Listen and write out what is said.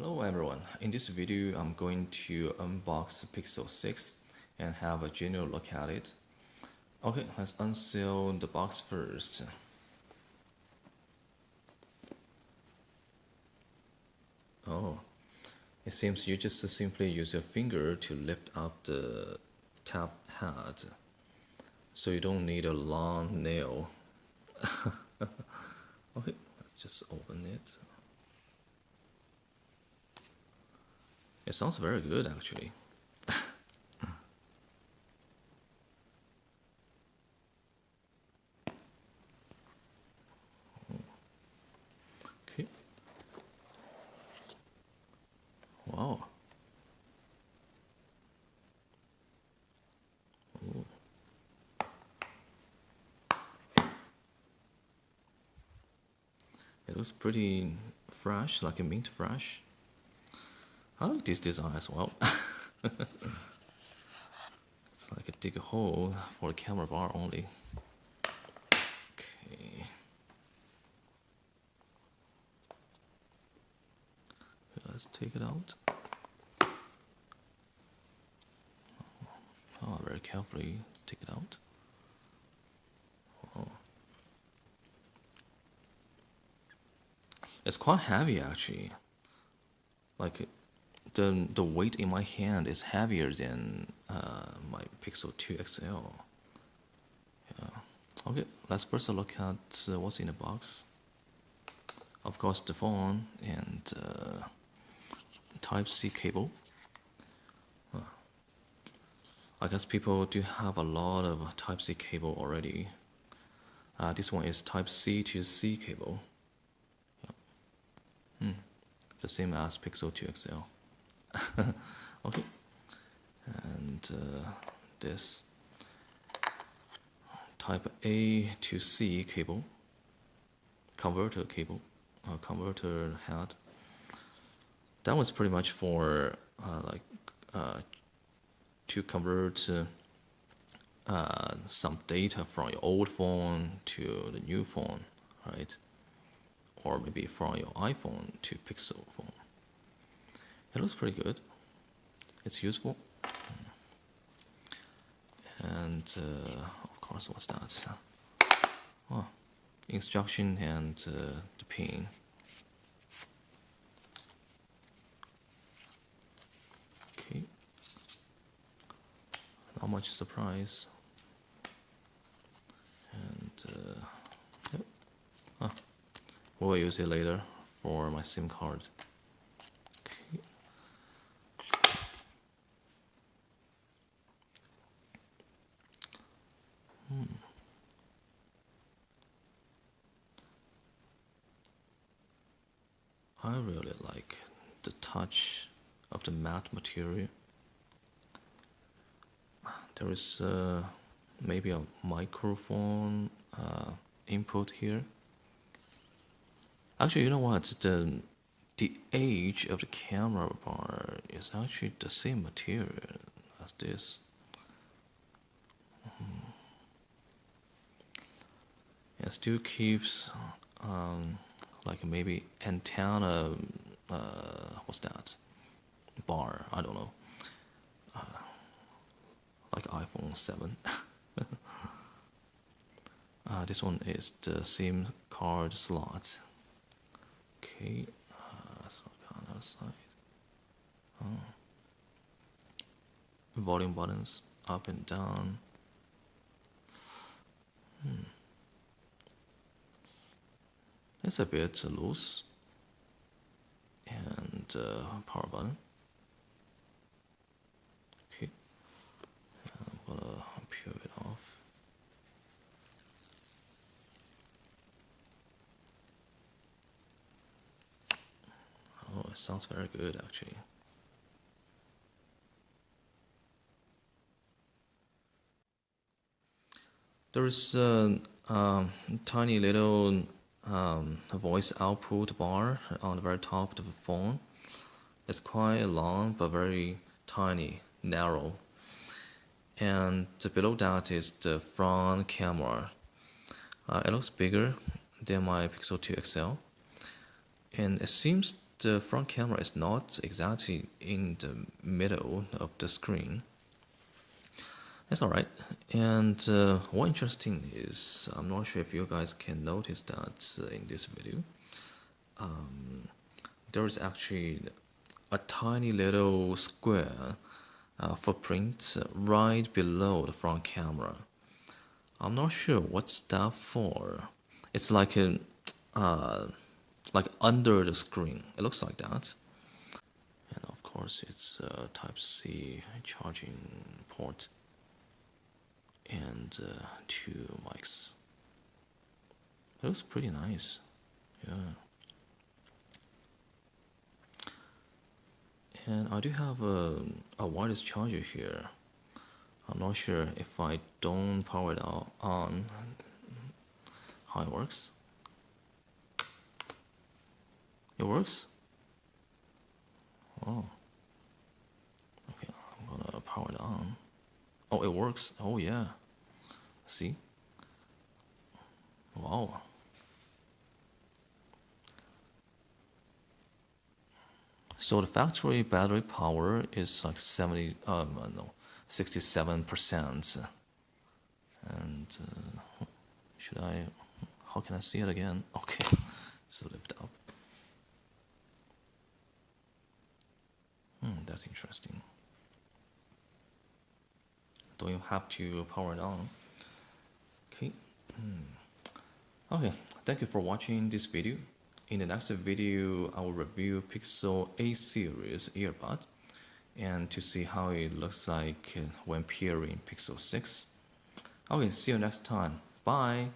Hello everyone, in this video I'm going to unbox Pixel 6 and have a general look at it. Okay, let's unseal the box first. Oh, it seems you just simply use your finger to lift up the tab head, so you don't need a long nail. Okay, let's just open it. It sounds very good actually. Okay. Wow. Ooh. It looks pretty fresh, like a mint fresh. I like this design as well. It's like a dig a hole for a camera bar only. Okay. Let's take it out. Oh, very carefully take it out. Oh. It's quite heavy actually. Like the weight in my hand is heavier than my Pixel 2 XL. Yeah. Okay, let's first look at what's in the box. Of course, the phone and Type-C cable. I guess people do have a lot of Type-C cable already. This one is Type-C to C cable. Yeah. The same as Pixel 2 XL. Okay. And this Type A to C cable, converter cable, converter head. That was pretty much for to convert some data from your old phone to the new phone, right? Or maybe from your iPhone to Pixel phone. It looks pretty good. It's useful. And of course, what's that? Oh, instruction and the pin. Okay. Not much surprise. And yep. We'll use it later for my SIM card. Okay. I really like the touch of the matte material. There is maybe a microphone input here. Actually, you know what? The edge of the camera bar is actually the same material as this. It still keeps like maybe antenna. What's that? Bar. I don't know. Like iPhone 7. This one is the SIM card slot. Okay, let's look on the other side. Oh. Volume buttons up and down. It's a bit loose. And power button. Okay, I'm gonna peel it off. Oh, it sounds very good actually. There is a tiny little voice output bar on the very top of the phone. It's quite long but very tiny, narrow. And below that is the front camera. It looks bigger than my Pixel 2 XL. And it seems the front camera is not exactly in the middle of the screen. It's alright. And what interesting is, I'm not sure if you guys can notice that in this video, there is actually a tiny little square footprint right below the front camera. I'm not sure what's that for. It's like under the screen. It looks like that. And of course, it's a Type C charging port and two mics. It looks pretty nice. Yeah. And I do have a wireless charger here. I'm not sure if I don't power it on how it works. It works? Oh. Okay, I'm gonna power it on. Oh, it works. Oh yeah. See? Wow. So the factory battery power is like 67%. And should I, how can I see it again? Okay, so lift up. That's interesting. Don't you have to power it on? Okay. Okay, thank you for watching this video. In the next video, I will review Pixel A series earbud and to see how it looks like when pairing Pixel 6. Okay, see you next time. Bye.